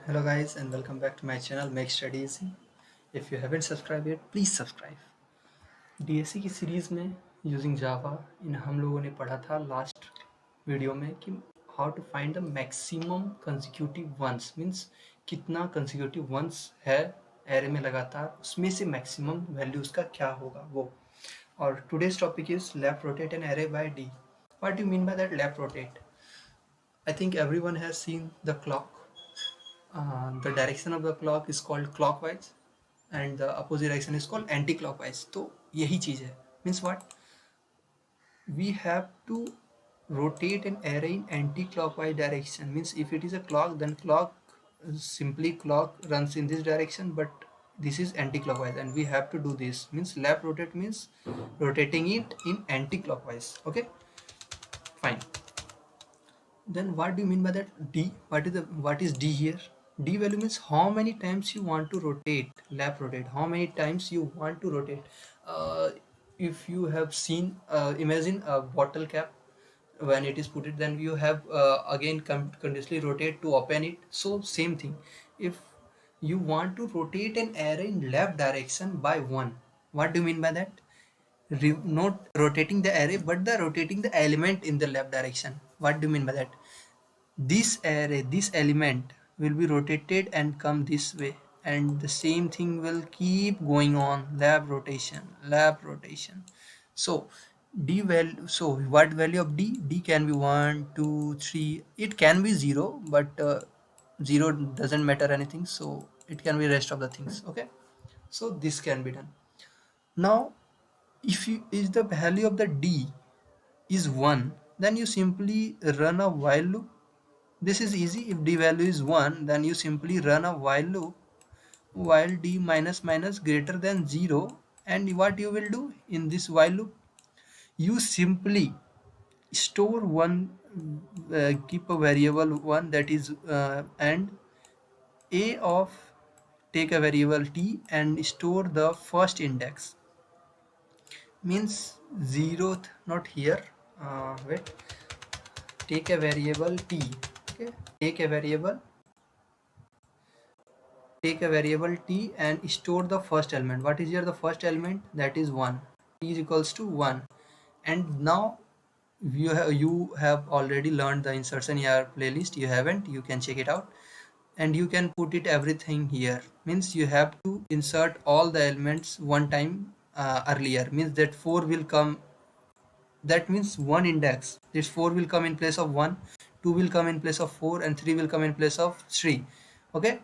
Hello guys and welcome back to my channel Make Study Easy. If you haven't subscribed yet, please subscribe. DSC की series में using Java in हम लोगों ने पढ़ा था last video में कि how to find the maximum consecutive ones means कितना कंसेक्यूटिव वंस है एरे में लगातार, उसमें से मैक्सिमम वैल्यू उसका क्या होगा वो. और today's topic is left rotate an array by D. What do you mean by that left rotate? I think everyone has seen the clock. The direction of the clock is called clockwise and the opposite direction is called anti-clockwise. तो यही चीज़ है. Means what? We have to rotate an array in anti-clockwise direction. Means if it is a clock, then clock runs in this direction, but this is anti-clockwise and we have to do this. Means left rotate means rotating it in anti-clockwise. Okay, fine. Then what do you mean by that d? What is d here? D value means how many times you want to rotate, left rotate, how many times you want to rotate. If you have seen, imagine a bottle cap. When it is put it, then you have again continuously rotate to open it. So same thing, if you want to rotate an array in left direction by 1, what do you mean by that? Not rotating the array but the rotating the element in the left direction. What do you mean by that? This array, this element will be rotated and come this way, and the same thing will keep going on, left rotation. So d value, so what value of d can be 1 2 3, it can be 0, but 0 doesn't matter anything, so it can be rest of the things. Okay, so this can be done. Now if you is the value of the d is 1, then you simply run a while loop. This is easy. If d value is 1, then you simply run a while loop while d minus minus greater than 0. And what you will do in this while loop, you simply store one, keep a variable 1, that is and a of, take a variable t and store the first index. Means 0th, not here, wait, take a variable t. Okay, take a variable t and store the first element. What is here the first element? That is 1. T is equals to 1. And now you have already learned the insertion here playlist. You haven't, you can check it out, and you can put it everything here. Means you have to insert all the elements one time earlier. Means that 4 will come, that means one index, this 4 will come in place of 1, 2 will come in place of 4, and 3 will come in place of 3. Okay,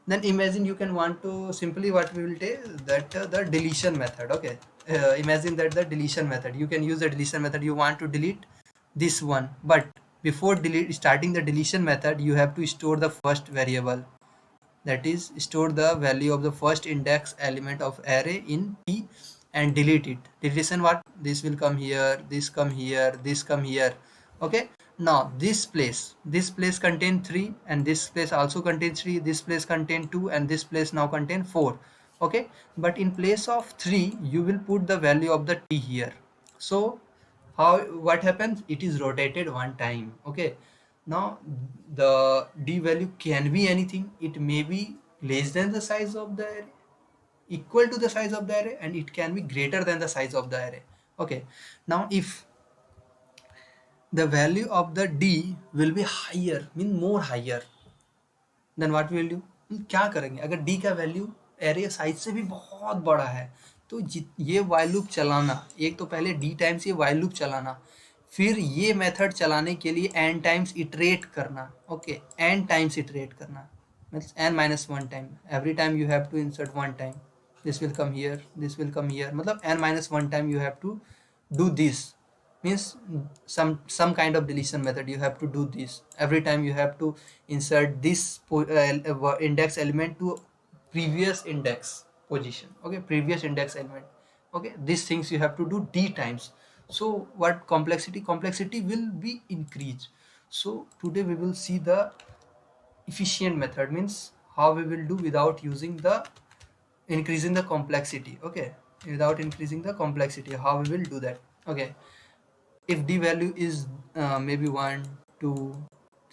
then imagine you can want to simply, what we will take that the deletion method. Okay, imagine that the deletion method, you can use the deletion method. You want to delete this one, but before starting the deletion method, you have to store the first variable, that is store the value of the first index element of array in t and delete it. Deletion, what? This will come here, this come here, this come here. Okay, now this place contain 3, and this place also contain 3, this place contain 2, and this place now contain 4. Okay, but in place of 3 you will put the value of the t here. So how, what happens? It is rotated one time. Okay, now the d value can be anything. It may be less than the size of the array, equal to the size of the array, and it can be greater than the size of the array. Okay, now if the value of the d will be higher, mean more higher, then what we will do? क्या करेंगे अगर d का value array size से भी बहुत बड़ा है, तो ये while लूप चलाना, एक तो पहले d टाइम्स ये while लूप चलाना, फिर ये मेथड चलाने के लिए n टाइम्स इटरेट करना. ओके, n टाइम्स इटरेट करना means n minus 1 time. Every time you have to insert one time. This will come here, this will come here. मतलब n minus 1 time you have to do this. Means some kind of deletion method you have to do this. Every time you have to insert this index element to previous index position. Okay, previous index element. Okay, these things you have to do d times. So what complexity will be increased. So today we will see the efficient method, means how we will do without using the increasing the complexity. Okay, without increasing the complexity, how we will do that. Okay, if d value is maybe 1 2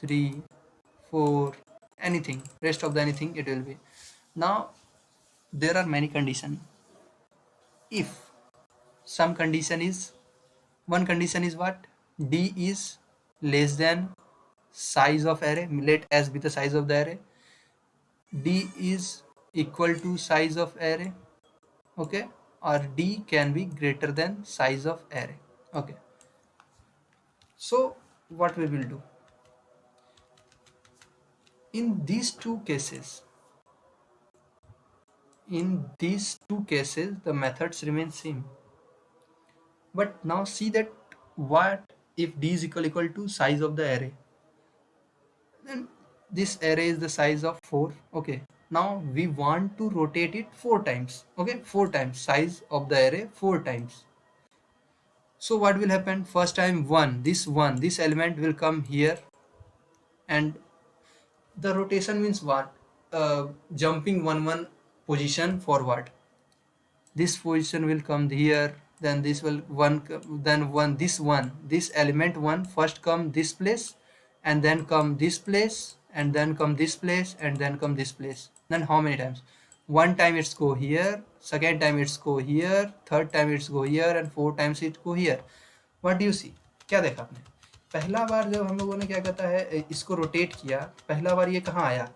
3 4 anything, rest of the anything it will be. Now there are many condition. If some condition is, one condition is what, d is less than size of array, let s be the size of the array, d is equal to size of array, okay, or d can be greater than size of array, okay. So what we will do in these two cases, the methods remain same. But now see that, what if d is equal to size of the array, then this array is the size of 4, okay. Now we want to rotate it 4 times, okay, 4 times size of the array 4 times. So what will happen, first time 1, this element will come here, and the rotation means what, jumping one position forward. This position will come here, then this will this element 1 first come this place, and then come this place, and then come this place, and then come this place. Then how many times, one time it's go here, second time it's go here, third time it's go here, and 4 times it go here. What do you see, क्या देखा आपने, पहला बार जब हम लोगों ने क्या कहता है इसको रोटेट किया, पहला बार ये कहाँ आया,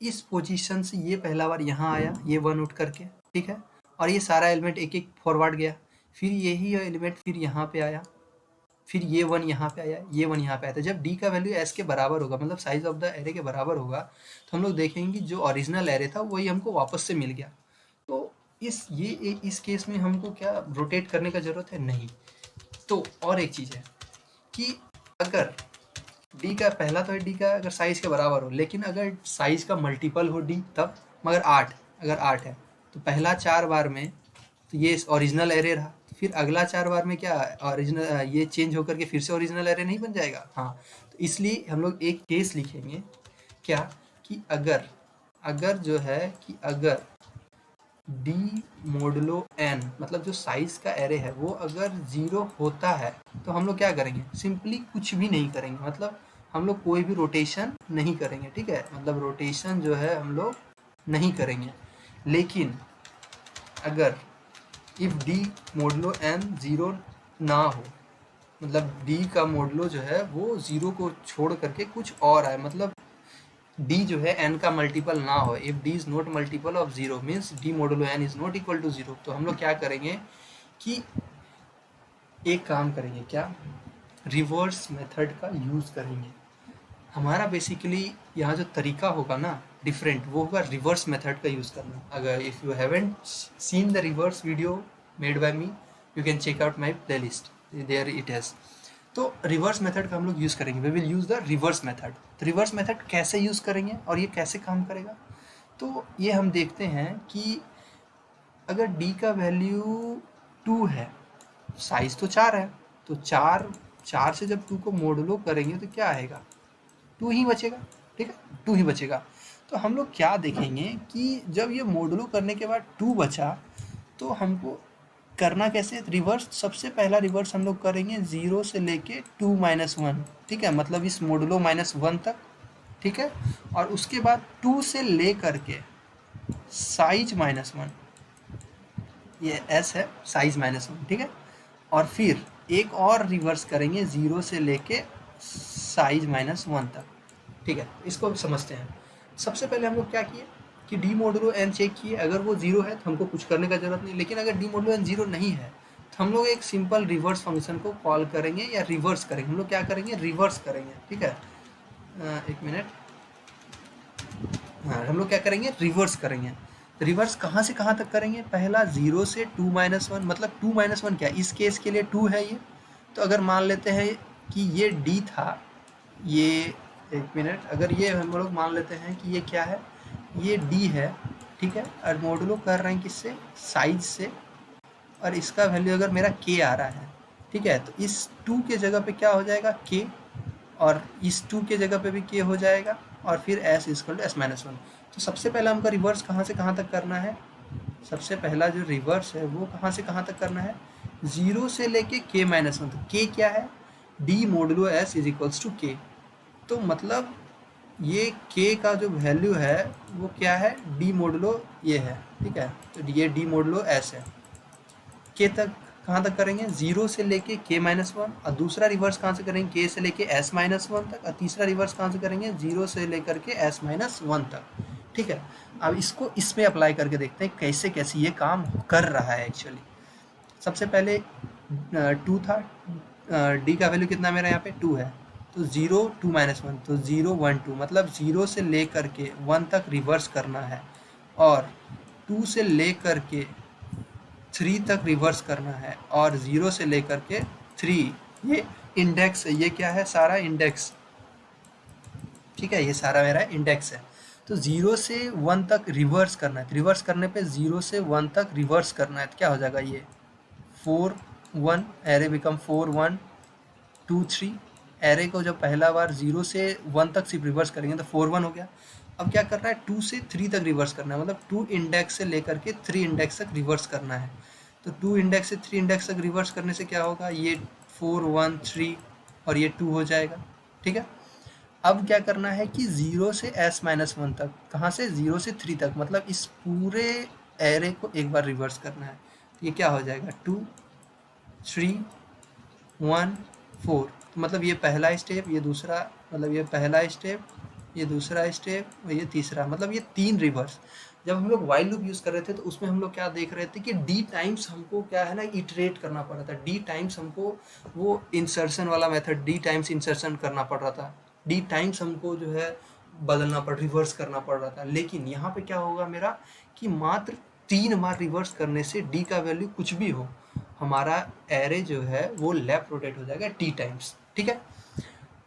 इस पोजीशन से ये पहला बार यहाँ आया, ये 1 उठ करके, ठीक है, और ये सारा एलिमेंट एक एक फॉरवर्ड गया, फिर यही एलिमेंट फिर यहाँ पे आया, फिर ये 1 यहाँ पे आया, ये 1 यहाँ पे आया। तो जब d का वैल्यू s के बराबर होगा, मतलब साइज ऑफ द एरे के बराबर होगा, तो हम लोग देखेंगे जो ओरिजिनल एरे था वही हमको वापस से मिल गया। तो इस केस में हमको क्या रोटेट करने का ज़रूरत है, नहीं। तो और एक चीज़ है कि अगर d का पहला तो है d का अगर साइज के बराबर हो, लेकिन अगर साइज का मल्टीपल हो d तब, मगर 8 अगर 8 है तो पहला 4 बार में तो ये ओरिजिनल एरे रहा, फिर अगला 4 बार में क्या ओरिजिनल ये चेंज होकर के फिर से ओरिजिनल एरे नहीं बन जाएगा। हाँ, तो इसलिए हम लोग एक केस लिखेंगे क्या कि अगर जो है कि अगर d मोडुलो n मतलब जो साइज का एरे है वो अगर 0 होता है तो हम लोग क्या करेंगे, सिंपली कुछ भी नहीं करेंगे, मतलब हम लोग कोई भी रोटेशन नहीं करेंगे, ठीक है, मतलब रोटेशन जो है हम लोग नहीं करेंगे। लेकिन अगर इफ d मोडुलो n 0 ना हो, मतलब d का मोडुलो जो है वो 0 को छोड़ करके कुछ और आए, मतलब d जो है n का मल्टीपल ना हो, if d is not multiple of 0 means d modulo n is not equal to 0, तो हम लोग क्या करेंगे कि एक काम करेंगे, क्या, रिवर्स मेथड का यूज़ करेंगे। हमारा बेसिकली यहाँ जो तरीका होगा ना डिफरेंट, वो होगा रिवर्स मेथड का यूज़ करना। अगर if you haven't seen the reverse video made by me, you can check out my playlist, there it has. तो रिवर्स मेथड का हम लोग यूज़ करेंगे, we will use the reverse method. तो reverse method कैसे use करेंगे और ये कैसे काम करेगा, तो ये हम देखते हैं कि अगर d का वैल्यू 2 है, साइज तो 4 है, तो 4 से जब 2 को मोडुलो करेंगे तो क्या आएगा, 2 ही बचेगा, ठीक है, 2 ही बचेगा। तो हम लोग क्या देखेंगे कि जब ये मोडुलो करने के बाद 2 बचा तो हमको करना कैसे, रिवर्स, सबसे पहला रिवर्स हम लोग करेंगे 0 से लेके 2 - 1, ठीक है, मतलब इस मोडुलो -1 तक, ठीक है, और उसके बाद 2 से ले करके साइज -1, ये s है, साइज -1, ठीक है, और फिर एक और रिवर्स करेंगे 0 से लेके साइज -1 तक, ठीक है। इसको समझते हैं। सबसे पहले हम लोग क्या किए कि d मोडुलो n चेक किए, अगर वो 0 है तो हमको कुछ करने का ज़रूरत नहीं, लेकिन अगर d मोडुलो n 0 नहीं है तो हम लोग एक सिंपल रिवर्स फंक्शन को कॉल करेंगे या रिवर्स करेंगे। हम लोग क्या करेंगे, रिवर्स करेंगे, ठीक है, एक मिनट, हाँ, हम लोग क्या करेंगे, रिवर्स करेंगे। रिवर्स कहाँ से कहाँ तक करेंगे, पहला 0 से 2 - 1, मतलब 2 - 1 क्या, इस केस के लिए 2 है ये, तो अगर मान लेते हैं कि ये d था, ये एक मिनट, अगर ये हम लोग मान लेते हैं कि ये क्या है, ये d है, ठीक है, और मोडुलो कर रहे हैं किससे, साइज से, और इसका वैल्यू अगर मेरा k आ रहा है, ठीक है, तो इस 2 के जगह पे क्या हो जाएगा k, और इस 2 के जगह पे भी k हो जाएगा, और फिर s इक्वल टू s - 1। तो सबसे पहला हमको रिवर्स कहाँ से कहाँ तक करना है, सबसे पहला जो रिवर्स है वो कहाँ से कहाँ तक करना है, 0 से लेके k - 1, तो k क्या है, d modulo s is equals to k। तो मतलब ये k का जो वैल्यू है वो क्या है, डी मोडुलो ये है, ठीक है। तो ये डी मोडुलो s है। k तक कहाँ तक करेंगे, 0 से लेके k-1, और दूसरा रिवर्स कहाँ से करेंगे, k से लेके s-1 तक, और तीसरा रिवर्स कहाँ से करेंगे, 0 से लेकर के s-1 तक, ठीक है। अब इसको इसमें अप्लाई करके देखते हैं कैसे कैसे ये काम कर रहा है एक्चुअली। सबसे पहले 2 था, डी का वैल्यू कितना मेरा यहाँ पे 2 है, तो 0 2-1, तो 0 1 2, मतलब 0 से लेकर के 1 तक रिवर्स करना है, और 2 से लेकर के 3 तक रिवर्स करना है, और 0 से लेकर के 3, ये इंडेक्स है, ये क्या है, सारा इंडेक्स, ठीक है, ये सारा मेरा इंडेक्स है। तो 0 से 1 तक रिवर्स करना है, तो रिवर्स करने पे 0 से 1 तक रिवर्स करना है, तो क्या हो जाएगा, ये 4 1, एरे बिकम 4 1 2 3। एरे को जब पहला बार 0 से 1 तक सिर्फ रिवर्स करेंगे तो 4 1 हो गया। अब क्या करना है, 2 से 3 तक रिवर्स करना है, मतलब 2 इंडेक्स से लेकर के 3 इंडेक्स तक रिवर्स करना है। तो 2 इंडेक्स से 3 इंडेक्स तक रिवर्स करने से क्या होगा, ये 4 1 3 और ये 2 हो जाएगा, ठीक है। अब क्या करना है कि 0 से s-1 तक, कहाँ से, 0 से 3 तक, मतलब इस पूरे एरे को एक बार रिवर्स करना है। तो ये क्या हो जाएगा, 2 3 1 4, तो मतलब ये पहला स्टेप, ये दूसरा, मतलब ये पहला स्टेप, ये दूसरा स्टेप और ये तीसरा, मतलब ये 3 रिवर्स। जब हम लोग वाइल लूप यूज़ कर रहे थे तो उसमें हम लोग क्या देख रहे थे कि डी टाइम्स हमको क्या है ना इटरेट करना पड़ रहा था, डी टाइम्स हमको वो इंसर्शन वाला मेथड, डी टाइम्स इंसर्शन करना पड़ रहा था, डी टाइम्स हमको जो है बदलना पड़, रिवर्स करना पड़ रहा था। लेकिन यहाँ पे क्या होगा मेरा कि मात्र 3 बार रिवर्स करने से डी का वैल्यू कुछ भी हो, हमारा एरे जो है वो लेफ्ट रोटेट हो जाएगा टी टाइम्स, ठीक है।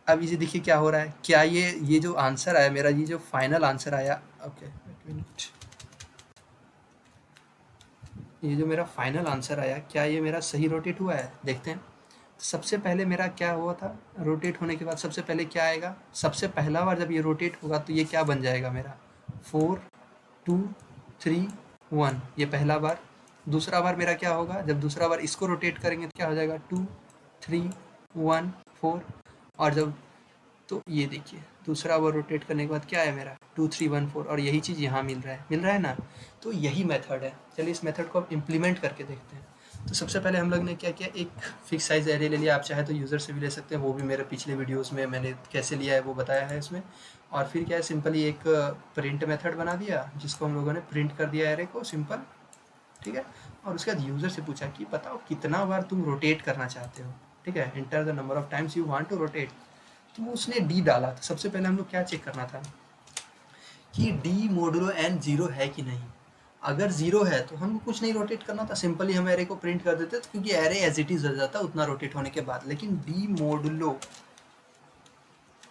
अब ये देखिए क्या हो रहा है, क्या ये जो आंसर आया मेरा, ये जो फाइनल आंसर आया, ओके ये जो मेरा फाइनल आंसर आया, क्या ये मेरा सही रोटेट हुआ है, देखते हैं। सबसे पहले मेरा क्या हुआ था, रोटेट होने के बाद सबसे पहले क्या आएगा, सबसे पहला बार जब ये रोटेट होगा तो ये क्या बन जाएगा मेरा, 4 2 3 1, ये पहला बार। दूसरा बार मेरा क्या होगा, जब दूसरा बार इसको रोटेट करेंगे तो क्या हो जाएगा, 2 3 1 4, और जब, तो ये देखिए दूसरा बार रोटेट करने के बाद क्या है मेरा, 2 3 1 4, और यही चीज़ यहाँ मिल रहा है ना। तो यही मेथड है, चलिए इस मेथड को अब इम्प्लीमेंट करके देखते हैं। तो सबसे पहले हम लोग ने क्या किया, एक फिक्स साइज एरे ले लिया, आप चाहे तो यूज़र से भी ले सकते हैं, वो भी मेरे पिछले वीडियोस में मैंने कैसे लिया है वो बताया है इसमें। और फिर क्या है, सिंपली एक प्रिंट मेथड बना दिया जिसको हम लोगों ने प्रिंट कर दिया एरे को, सिंपल, ठीक है। और उसके बाद यूज़र से पूछा कि बताओ कितना बार तुम रोटेट करना चाहते हो, ठीक है, enter the number of times you want to rotate. तो उसने डी डाला। तो सबसे पहले हम लोग क्या चेक करना था कि डी मोडुलो एन 0 है कि नहीं। अगर 0 है तो हमको कुछ नहीं रोटेट करना था, सिंपली हम एरे को प्रिंट कर देते, तो क्योंकि एरे एज इट इज हो जाता उतना रोटेट होने के बाद। लेकिन D modulo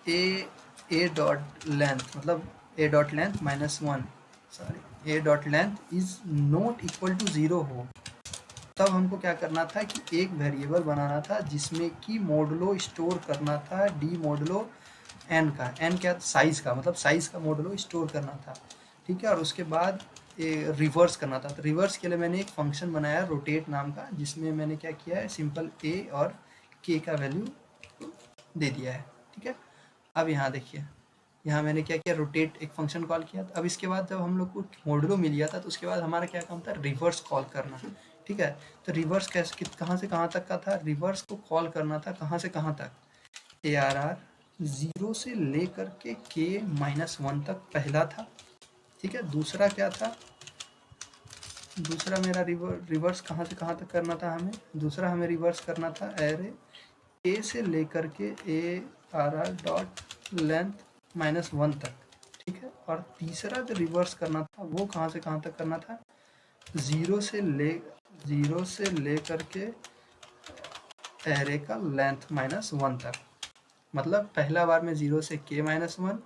A dot length, मतलब A dot length -1, sorry A dot length is not equal to 0 हो, तब हमको क्या करना था कि एक वेरिएबल बनाना था जिसमें कि मोडुलो स्टोर करना था, डी मोडुलो एन का, एन क्या, साइज़ का, मतलब साइज़ का मोडुलो स्टोर करना था, ठीक है। और उसके बाद रिवर्स करना था। तो रिवर्स के लिए मैंने एक फंक्शन बनाया रोटेट नाम का, जिसमें मैंने क्या किया है, सिंपल ए और के का वैल्यू दे दिया है, ठीक है। अब यहाँ देखिए, यहाँ मैंने क्या किया, रोटेट एक फंक्शन कॉल किया। अब इसके बाद जब हम लोग को मोडुलो मिल गया था तो उसके बाद हमारा क्या काम था, रिवर्स कॉल करना, ठीक है। तो रिवर्स कैसे, कहाँ से कहाँ तक का था, रिवर्स को कॉल करना था कहाँ से कहाँ तक, ARR 0 से लेकर के k-1 तक पहला था, ठीक है। दूसरा क्या था, दूसरा मेरा रिवर्स कहाँ से कहाँ तक करना था हमें, दूसरा हमें रिवर्स करना था एरे a से लेकर के ARR डॉट लेंथ -1 तक, ठीक है। और तीसरा जो रिवर्स करना था वो कहाँ से कहाँ तक करना था, 0 से लेकर के एरे का लेंथ -1 तक, मतलब पहला बार में 0 से k-1,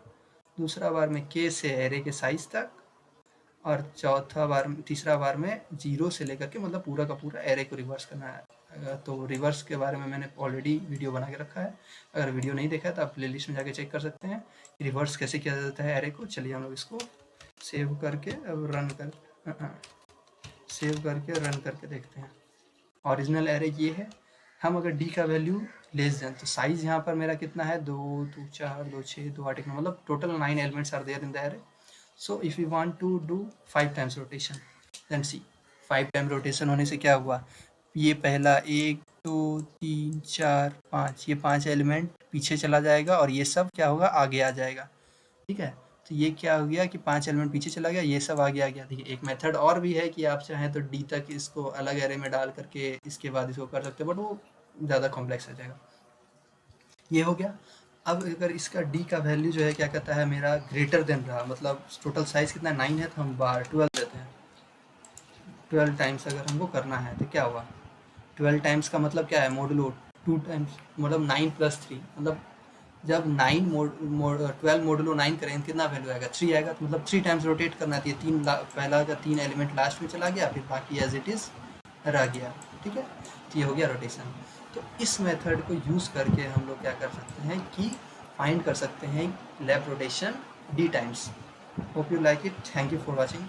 दूसरा बार में k से एरे के साइज तक, और तीसरा बार में 0 से लेकर के मतलब पूरा का पूरा एरे को रिवर्स करना है। तो रिवर्स के बारे में मैंने ऑलरेडी वीडियो बना के रखा है, अगर वीडियो नहीं देखा है तो आप प्लेलिस्ट में जाके चेक कर सकते हैं कि रिवर्स कैसे किया जाता है एरे को। चलिए हम लोग इसको सेव करके अब सेव करके रन करके देखते हैं। ओरिजिनल एरे ये है, हम अगर डी का वैल्यू लेस देन, तो साइज यहाँ पर मेरा कितना है, 2 2 4 2 6 2 8 9, मतलब total 9 elements are there in the array. So if we want to do 5 times rotation, then see 5 time rotation होने से क्या हुआ, ये पहला 1 2 3 4 5, ये 5 एलिमेंट पीछे चला जाएगा और ये सब क्या होगा, आगे आ जाएगा. ठीक है, तो ये क्या हो गया कि 5 एलिमेंट पीछे चला गया, ये सब आगे आ गया. देखिए एक मेथड और भी है कि आप चाहें तो डी तक इसको अलग एरे में डाल करके इसके बाद इसको कर सकते हो, बट वो ज़्यादा कॉम्प्लेक्स हो जाएगा. ये हो गया. अब अगर इसका डी का वैल्यू जो है क्या कहता है, मेरा ग्रेटर देन रहा, मतलब टोटल साइज कितना 9 है, तो हम बाहर 12 देते हैं. 12 टाइम्स अगर हमको करना है तो क्या हुआ, 12 टाइम्स का मतलब क्या है, मोडुलो 2 टाइम्स, मतलब 9 + 3, मतलब जब 12 मोडुलो 9 करेंगे कितना वैल्यू आएगा, 3 आएगा. तो मतलब 3 टाइम्स रोटेट करना है. पहला का 3 एलिमेंट लास्ट में चला गया, फिर बाकी एज इट इज़ रह गया. ठीक है, तो ये हो गया रोटेशन. तो इस मेथड को यूज़ करके हम लोग क्या कर सकते हैं कि फाइंड कर सकते हैं lap rotation D times. Hope you like it. Thank you for watching.